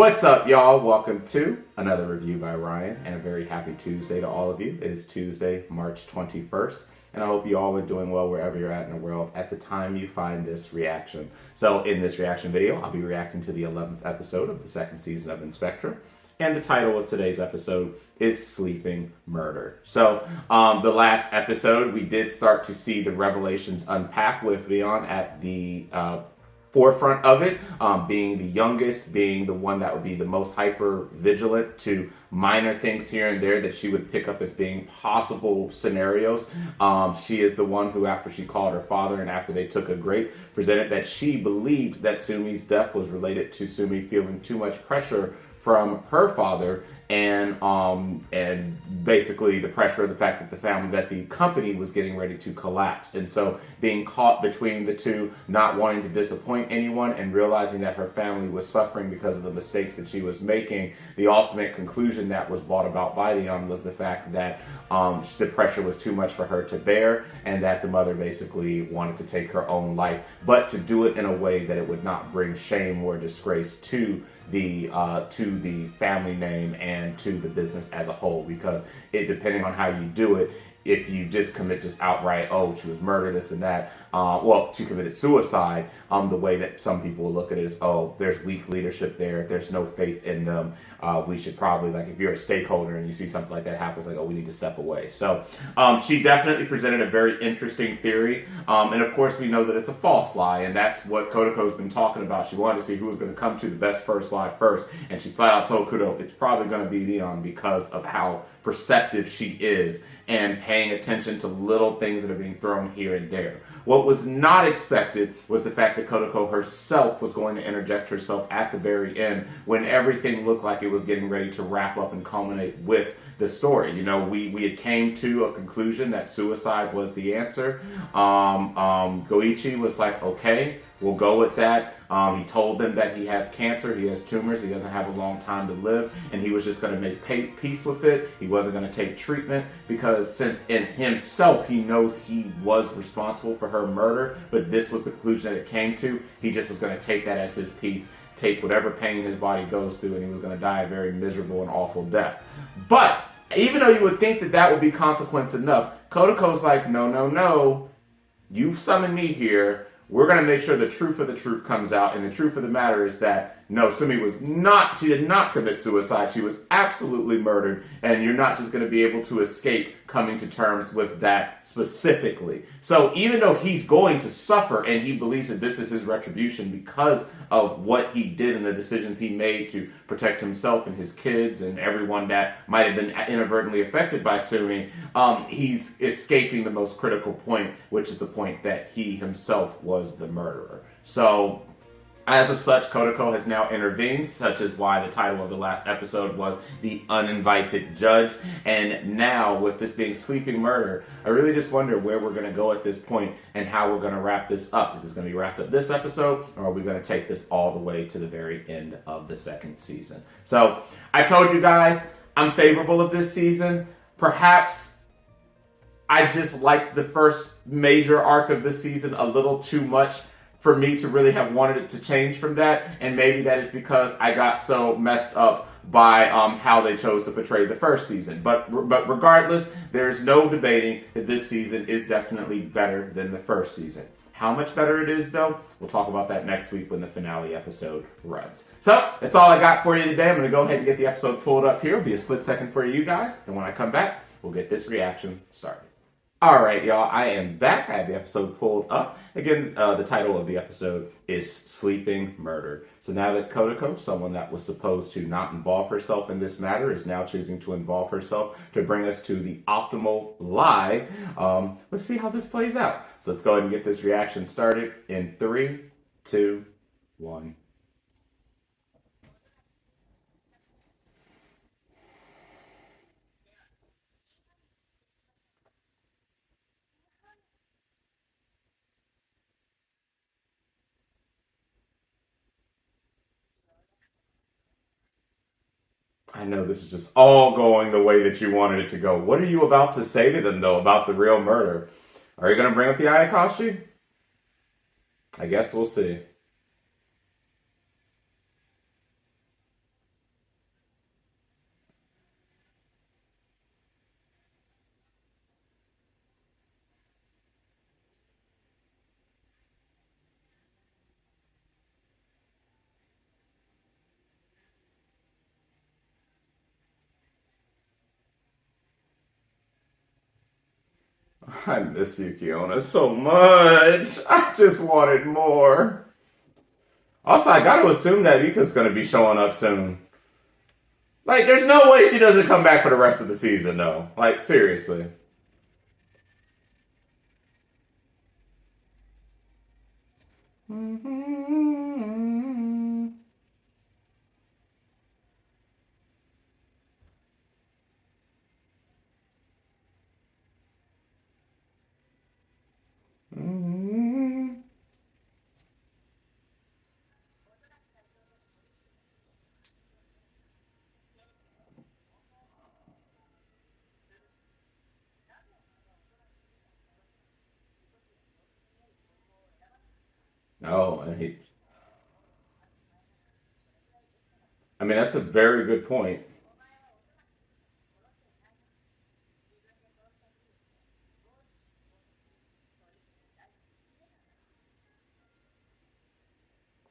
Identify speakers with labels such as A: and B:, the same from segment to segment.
A: What's up, y'all? Welcome to another review by Ryan, and a very happy Tuesday to all of you. It is Tuesday, March 21st, and I hope you all are doing well wherever you're at in the world at the time you find this reaction. So in this reaction video, I'll be reacting to the 11th episode of the second season of Spectre, and the title of today's episode is Sleeping Murder. So the last episode, we did start to see the revelations unpack with Vion at the forefront of it, being the youngest, being the one that would be the most hyper vigilant to minor things here and there that she would pick up as being possible scenarios. She is the one who, after she called her father and after they took a break, presented that she believed that Sumi's death was related to Sumi feeling too much pressure from her father and basically the pressure of the fact that the company was getting ready to collapse. And so being caught between the two, not wanting to disappoint anyone and realizing that her family was suffering because of the mistakes that she was making, the ultimate conclusion that was brought about by Leon was the fact that the pressure was too much for her to bear, and that the mother basically wanted to take her own life, but to do it in a way that it would not bring shame or disgrace to the family name and to the business as a whole, because it, depending on how you do it, if you just commit just outright, oh, she was murdered, this and that, she committed suicide, the way that some people will look at it is, oh, there's weak leadership there, there's no faith in them, we should probably, like, if you're a stakeholder and you see something like that happens, like, oh, we need to step away. So she definitely presented a very interesting theory, and of course we know that it's a false lie, and that's what Kotoko's been talking about. She wanted to see who was going to come to the best first lie first, and she flat out told Kudo it's probably going to be Leon because of how perceptive she is and paying attention to little things that are being thrown here and there. What was not expected was the fact that Kotoko herself was going to interject herself at the very end when everything looked like it was getting ready to wrap up and culminate with the story. You know, we had came to a conclusion that suicide was the answer. Goichi was like, okay, we'll go with that. He told them that he has cancer, he has tumors, he doesn't have a long time to live, and he was just going to make peace with it. He wasn't going to take treatment because since in himself he knows he was responsible for her murder, but this was the conclusion that it came to, he just was going to take that as his peace, take whatever pain his body goes through, and he was going to die a very miserable and awful death. But even though you would think that that would be consequence enough, Kotoko's like, no, no, no, you've summoned me here. We're going to make sure the truth of the truth comes out. And the truth of the matter is that, no, Sumi she did not commit suicide. She was absolutely murdered. And you're not just going to be able to escape coming to terms with that specifically. So even though he's going to suffer and he believes that this is his retribution because of what he did and the decisions he made to protect himself and his kids and everyone that might have been inadvertently affected by Sumi, he's escaping the most critical point, which is the point that he himself was the murderer. So as of such, Kotoko has now intervened, such as why the title of the last episode was The Uninvited Judge. And now, with this being Sleeping Murder, I really just wonder where we're going to go at this point and how we're going to wrap this up. Is this going to be wrapped up this episode, or are we going to take this all the way to the very end of the second season? So, I told you guys, I'm favorable of this season. Perhaps I just liked the first major arc of this season a little too much for me to really have wanted it to change from that, and maybe that is because I got so messed up by how they chose to portray the first season. But regardless, there's no debating that this season is definitely better than the first season. How much better it is, though, we'll talk about that next week when the finale episode runs. So, that's all I got for you today. I'm going to go ahead and get the episode pulled up here. It'll be a split second for you guys, and when I come back, we'll get this reaction started. Alright, y'all, I am back. I have the episode pulled up. Again, the title of the episode is Sleeping Murder. So now that Kotoko, someone that was supposed to not involve herself in this matter, is now choosing to involve herself to bring us to the optimal lie, let's see how this plays out. So let's go ahead and get this reaction started in 3, 2, 1. I know this is just all going the way that you wanted it to go. What are you about to say to them, though, about the real murder? Are you going to bring up the Ayakashi? I guess we'll see. I miss you, Kiona, so much. I just wanted more. Also, I gotta assume that Ika's gonna be showing up soon. Like, there's no way she doesn't come back for the rest of the season, though. Like, seriously. Oh, and he. I mean, that's a very good point.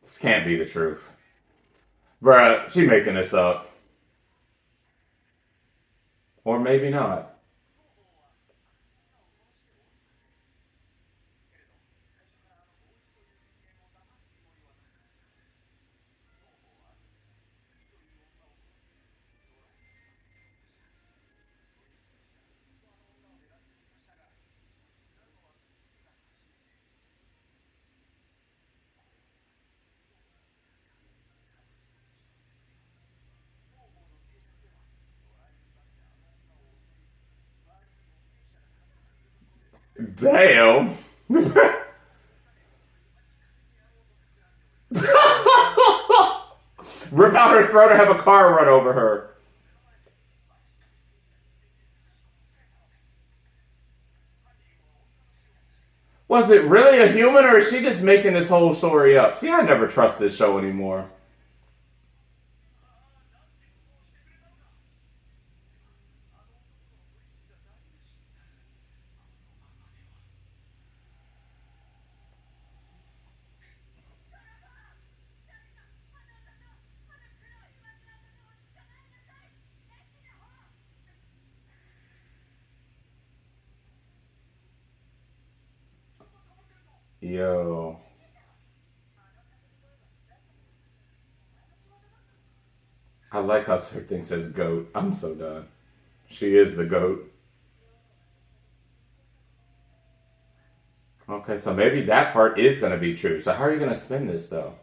A: This can't be the truth. Bruh, she making this up. Or maybe not. Damn. Rip out her throat or have a car run over her. Was it really a human or is she just making this whole story up? See, I never trust this show anymore. Yo. I like how everything says goat. I'm so done. She is the goat. Okay, so maybe that part is going to be true. So how are you going to spin this, though?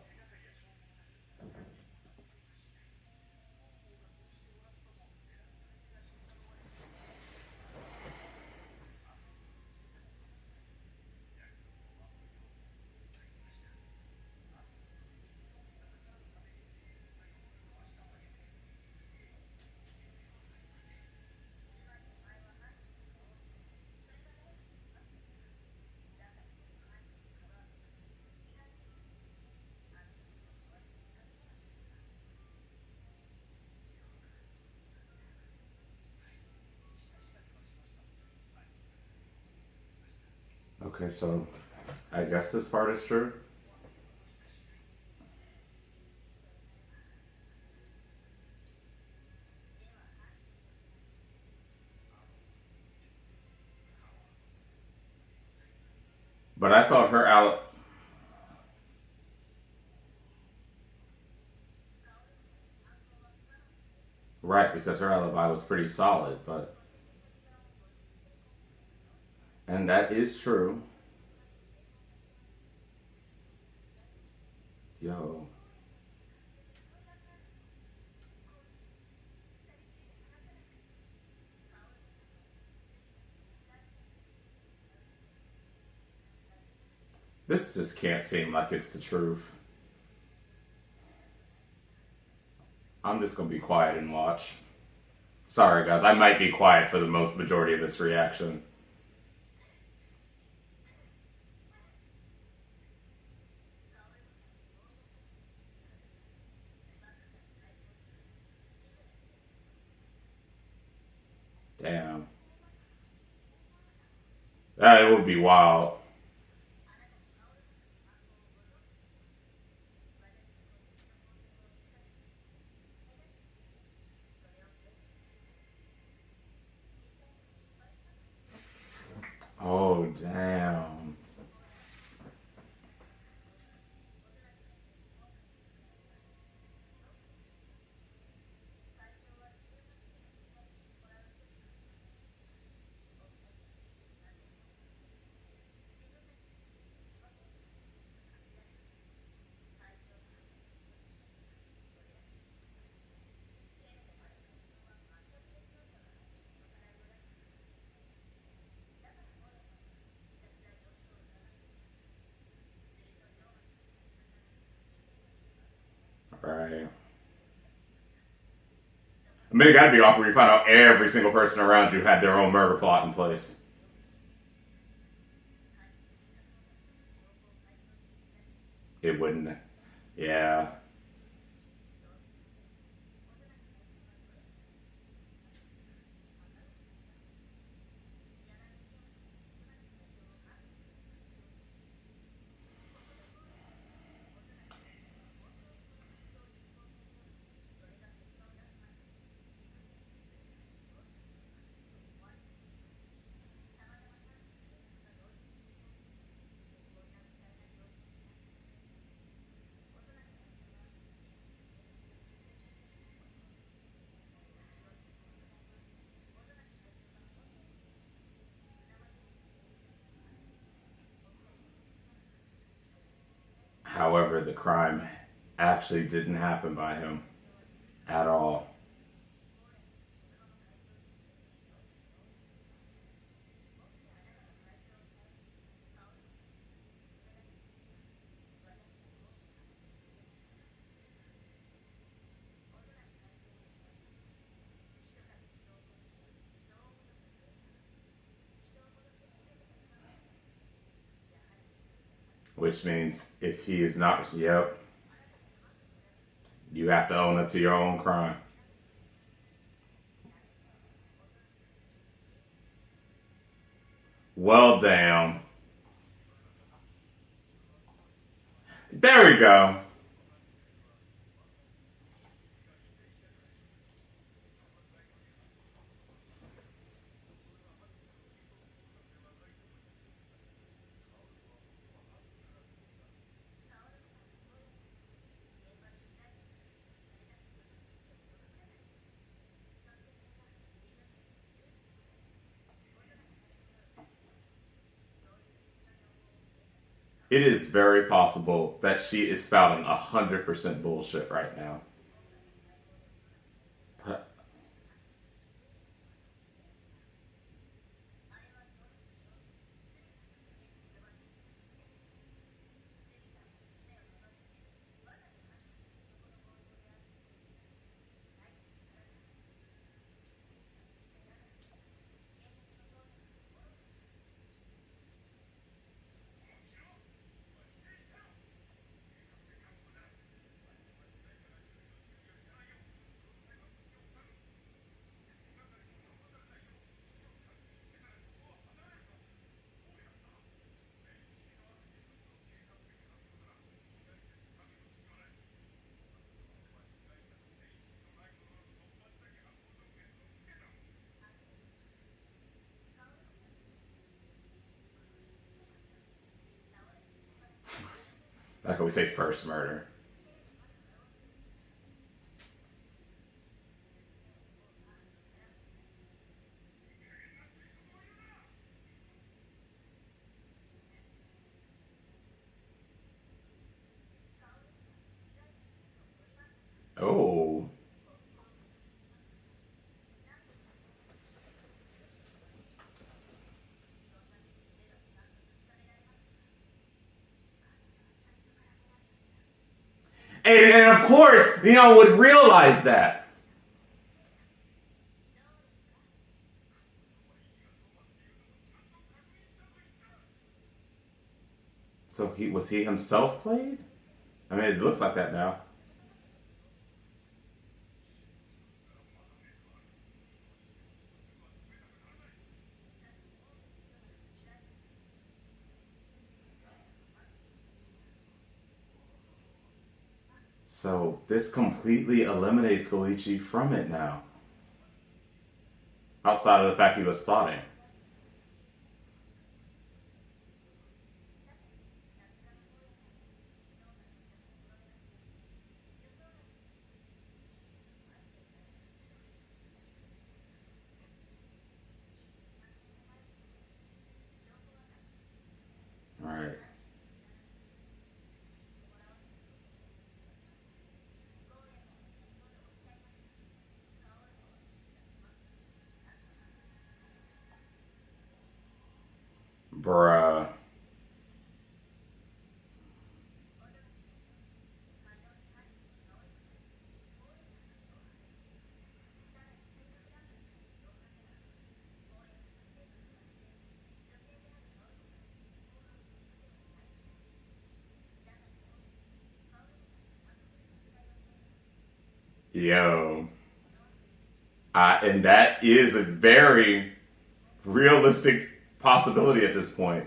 A: Okay, so I guess this part is true. But I thought her out. Right, because her alibi was pretty solid, but. And that is true. Yo. This just can't seem like it's the truth. I'm just gonna be quiet and watch. Sorry, guys. I might be quiet for the most majority of this reaction. Damn. That would be wild. Oh, damn. Right. I mean, it gotta be awkward. You find out every single person around you had their own murder plot in place. It wouldn't. Yeah. However, the crime actually didn't happen by him at all. Which means if he is not, yep, you have to own up to your own crime. Well, damn. There we go. It is very possible that she is spouting 100% bullshit right now. But like we say, first murder. Oh. And of course, would realize that. So he himself played? I mean, it looks like that now. So this completely eliminates Goichi from it now. Outside of the fact he was plotting. Bruh. Yo. And that is a very realistic possibility at this point.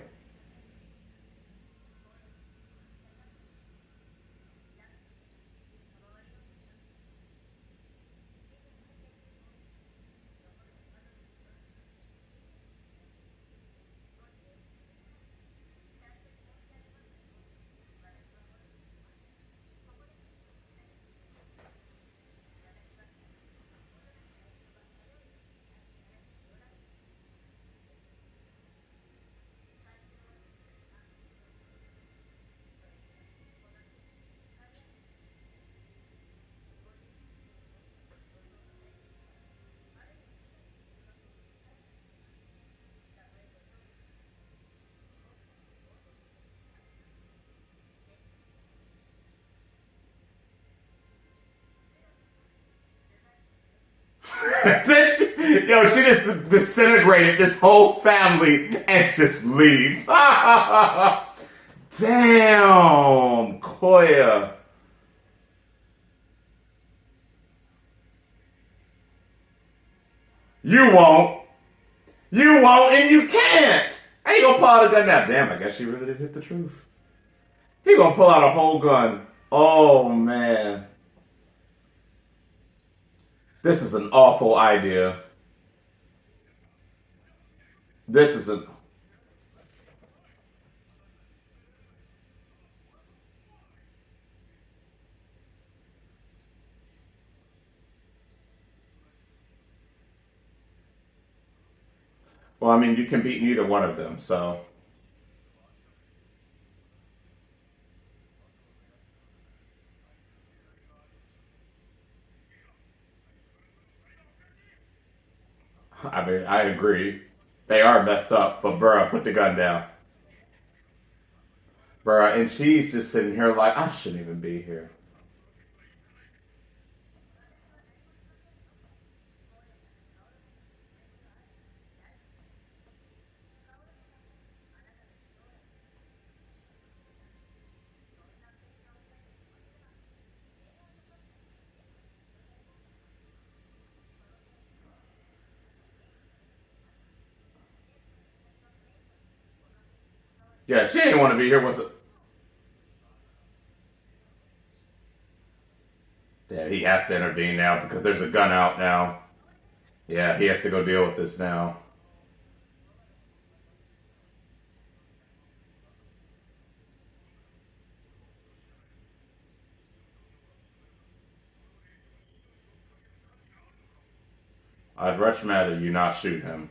A: She just disintegrated this whole family and just leaves. Damn, Koya. You won't. You won't, and you can't. How you gonna pull out a gun now? Damn, I guess she really did hit the truth. He gonna pull out a whole gun. Oh man, this is an awful idea. This is a. Well, I mean, you can beat neither one of them, so. I mean, I agree. They are messed up, but bruh, put the gun down. Bruh, and she's just sitting here like, I shouldn't even be here. Yeah, she didn't want to be here, was it? Yeah, he has to intervene now because there's a gun out now. Yeah, he has to go deal with this now. I'd much rather you not shoot him.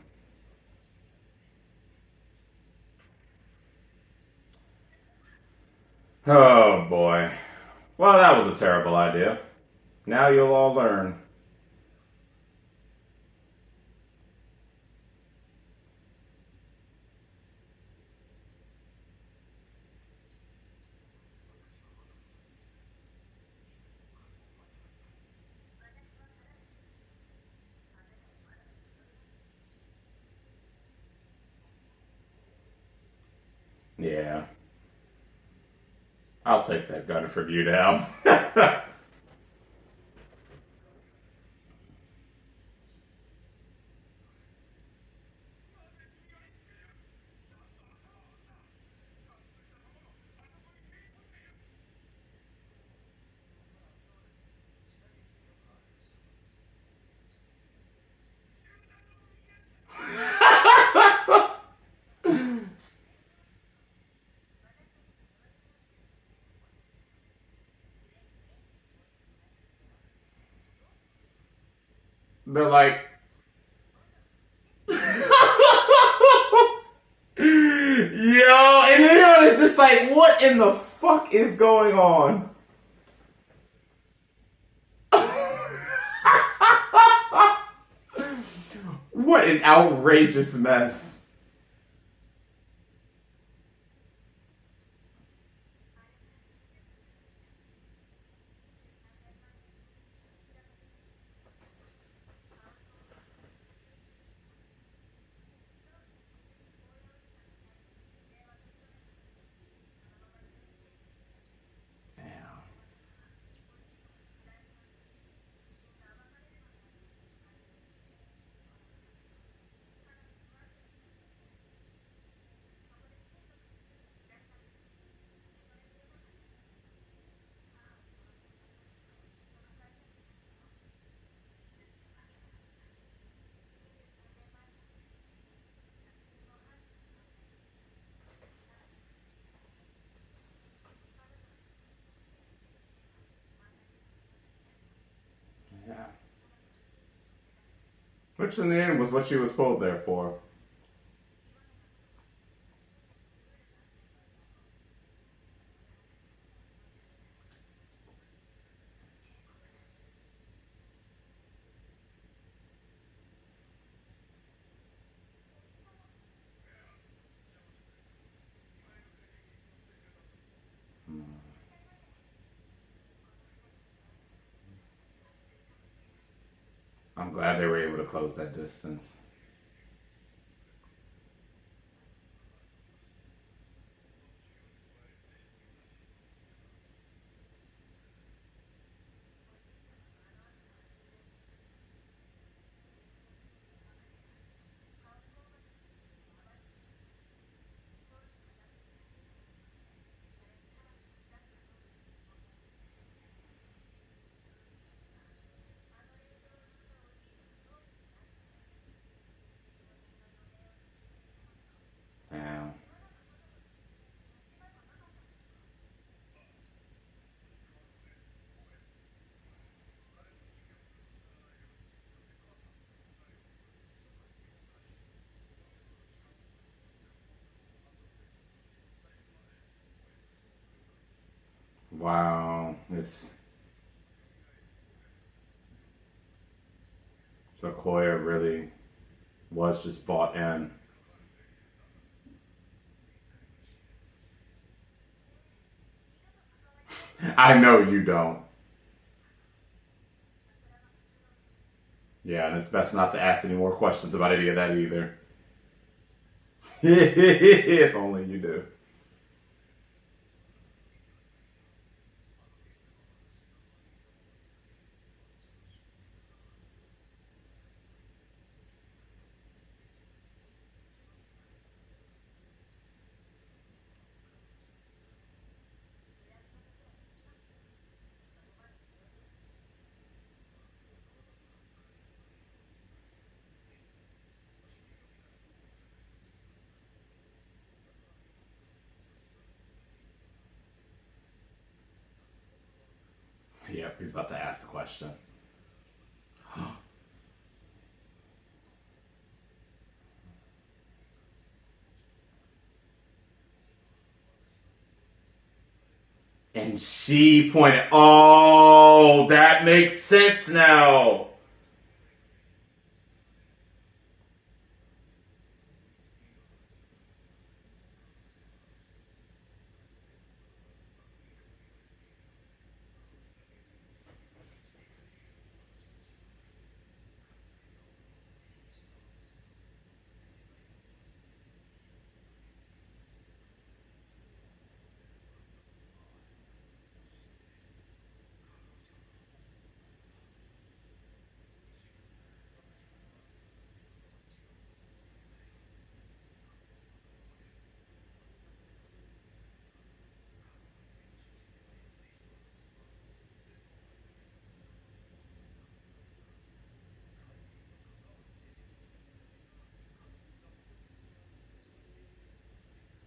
A: Oh boy. Well, that was a terrible idea. Now you'll all learn. Yeah. I'll take that gun from you now. They're like, yo, and then it's just like, what in the fuck is going on? What an outrageous mess. Which in the end was what she was pulled there for. I'm glad they were able to close that distance. Yeah. Wow. This Sequoia really was just bought in. I know you don't. Yeah, and it's best not to ask any more questions about any of that either. If only you do. Yep, he's about to ask the question. And she pointed. Oh, that makes sense now.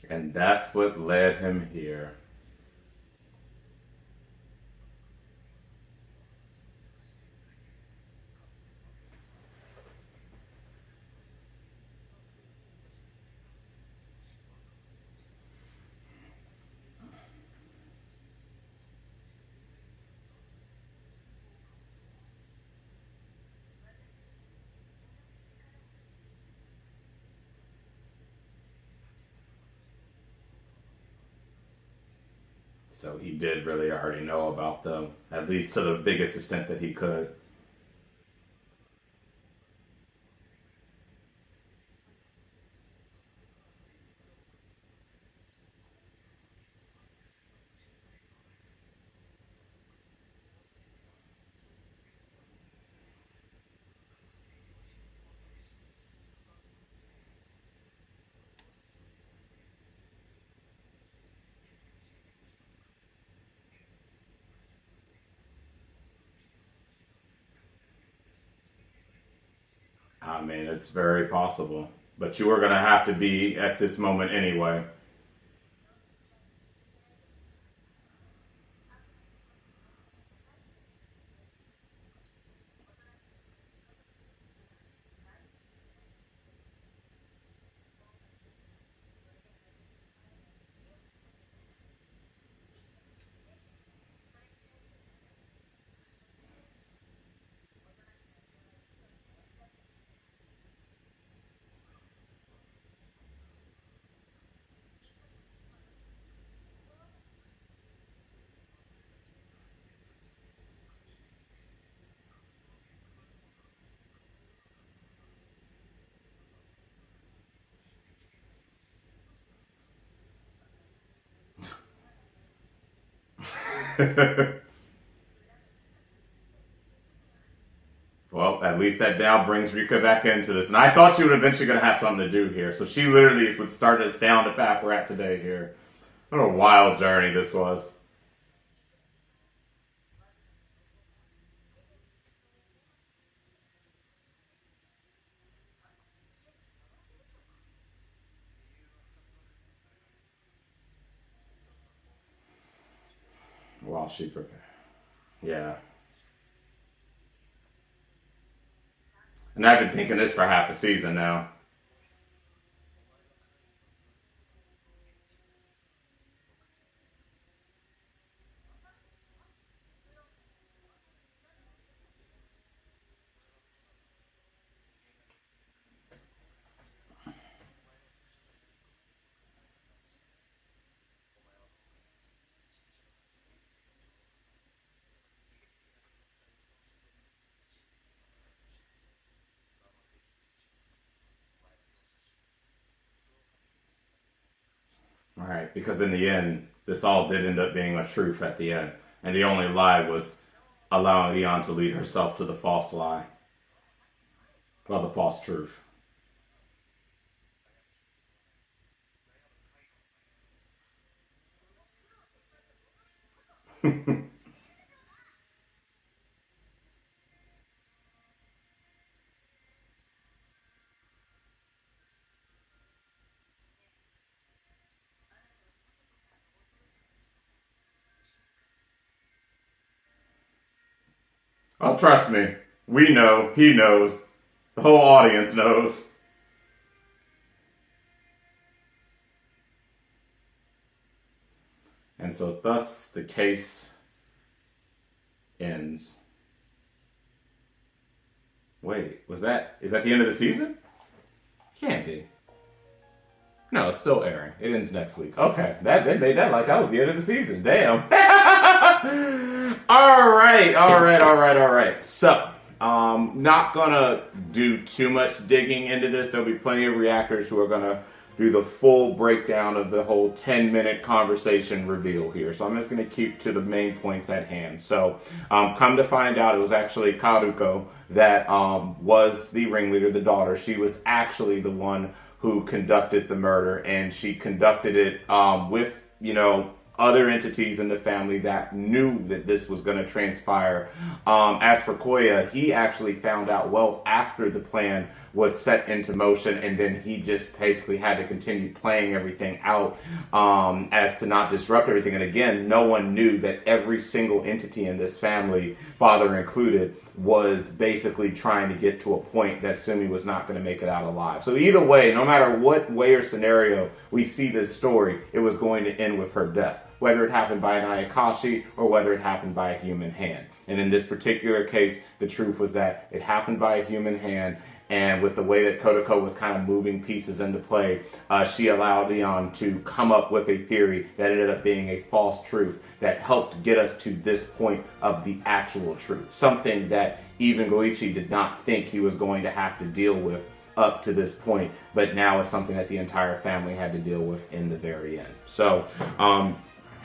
A: And that's what led him here. So he did really already know about them, at least to the biggest extent that he could. I mean, it's very possible. But you were going to have to be at this moment anyway. Well, at least that now brings Rika back into this. And I thought she would eventually going to have something to do here. So she literally would start us down the path we're at today here. What a wild journey this was. While she prepared. Yeah. And I've been thinking this for half a season now. All right, because in the end, this all did end up being a truth at the end. And the only lie was allowing Leon to lead herself to the false lie. Well, the false truth. Oh, trust me. We know. He knows. The whole audience knows. And so thus the case ends. Wait, is that the end of the season? Can't be. No, it's still airing. It ends next week. Okay, that made that like that was the end of the season. Damn. All right. So, not gonna do too much digging into this. There'll be plenty of reactors who are gonna do the full breakdown of the whole 10-minute conversation reveal here. So I'm just going to keep to the main points at hand. So come to find out, it was actually Kyokou that was the ringleader, the daughter. She was actually the one who conducted the murder, and she conducted it with, other entities in the family that knew that this was going to transpire. As for Koya, he actually found out well after the plan was set into motion, and then he just basically had to continue playing everything out as to not disrupt everything. And again, no one knew that every single entity in this family, father included, was basically trying to get to a point that Sumi was not going to make it out alive. So either way, no matter what way or scenario we see this story, it was going to end with her death, whether it happened by an Ayakashi or whether it happened by a human hand. And in this particular case, the truth was that it happened by a human hand, and with the way that Kyokou was kind of moving pieces into play, she allowed Leon to come up with a theory that ended up being a false truth that helped get us to this point of the actual truth. Something that even Goichi did not think he was going to have to deal with up to this point, but now it's something that the entire family had to deal with in the very end. So,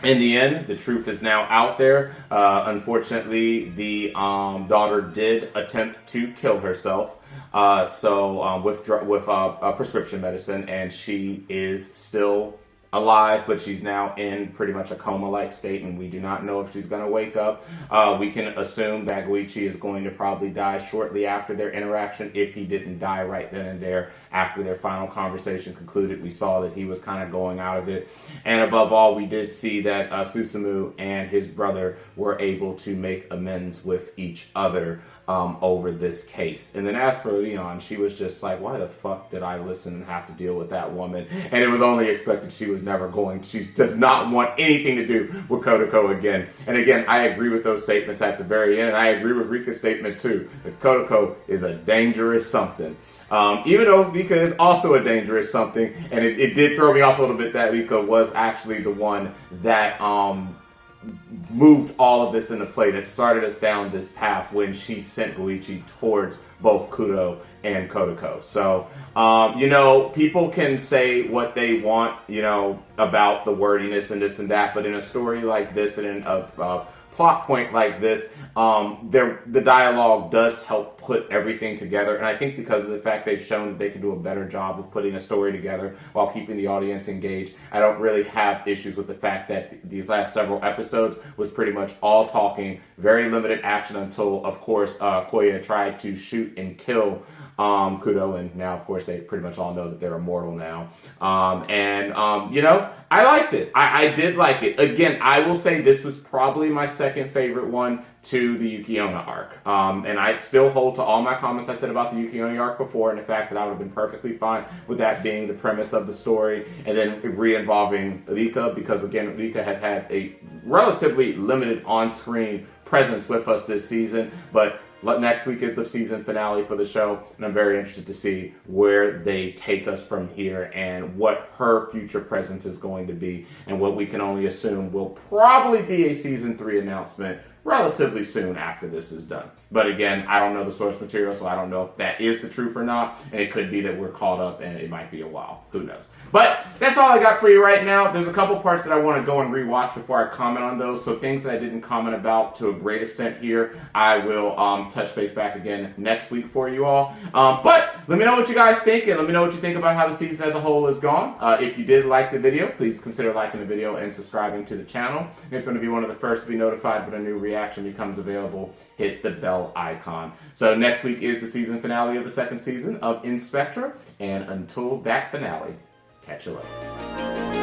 A: in the end, the truth is now out there. Unfortunately, the daughter did attempt to kill herself. With prescription medicine, and she is still alive, but she's now in pretty much a coma-like state, and we do not know if she's going to wake up. We can assume that Goichi is going to probably die shortly after their interaction, if he didn't die right then and there after their final conversation concluded. We saw that he was kind of going out of it. And above all, we did see that Susumu and his brother were able to make amends with each other over this case. And then as for Leon, she was just like, why the fuck did I listen and have to deal with that woman? And it was only expected. She was never going. She does not want anything to do with Kyokou again. And again, I agree with those statements at the very end. I agree with Rika's statement too, that Kyokou is a dangerous something. Even though Rika is also a dangerous something, and it did throw me off a little bit that Rika was actually the one that moved all of this into play, that started us down this path when she sent Goichi towards both Kudo and Kotoko. So, people can say what they want, about the wordiness and this and that, but in a story like this and in a plot point like this, the dialogue does help put everything together. And I think because of the fact they've shown that they can do a better job of putting a story together while keeping the audience engaged, I don't really have issues with the fact that these last several episodes was pretty much all talking, very limited action until, of course, Koya tried to shoot and kill Kudo, and now, of course, they pretty much all know that they're immortal now. I liked it. I did like it. Again, I will say this was probably my second favorite one to the Yuki-Onna arc. And I still hold to all my comments I said about the Yuki-Onna arc before, and the fact that I would have been perfectly fine with that being the premise of the story, and then re-involving Rika, because again, Rika has had a relatively limited on-screen presence with us this season, but next week is the season finale for the show, and I'm very interested to see where they take us from here and what her future presence is going to be, and what we can only assume will probably be a season 3 announcement relatively soon after this is done. But again, I don't know the source material, so I don't know if that is the truth or not, and it could be that we're caught up and it might be a while. Who knows? But that's all I got for you right now. There's a couple parts that I want to go and rewatch before I comment on those, so things that I didn't comment about to a great extent here, I will touch base back again next week for you all. But let me know what you guys think, and let me know what you think about how the season as a whole has gone. If you did like the video, please consider liking the video and subscribing to the channel. And if you want to be one of the first to be notified when a new reaction becomes available, hit the bell icon. So next week is the season finale of the second season of Spectre, and until that finale, catch you later.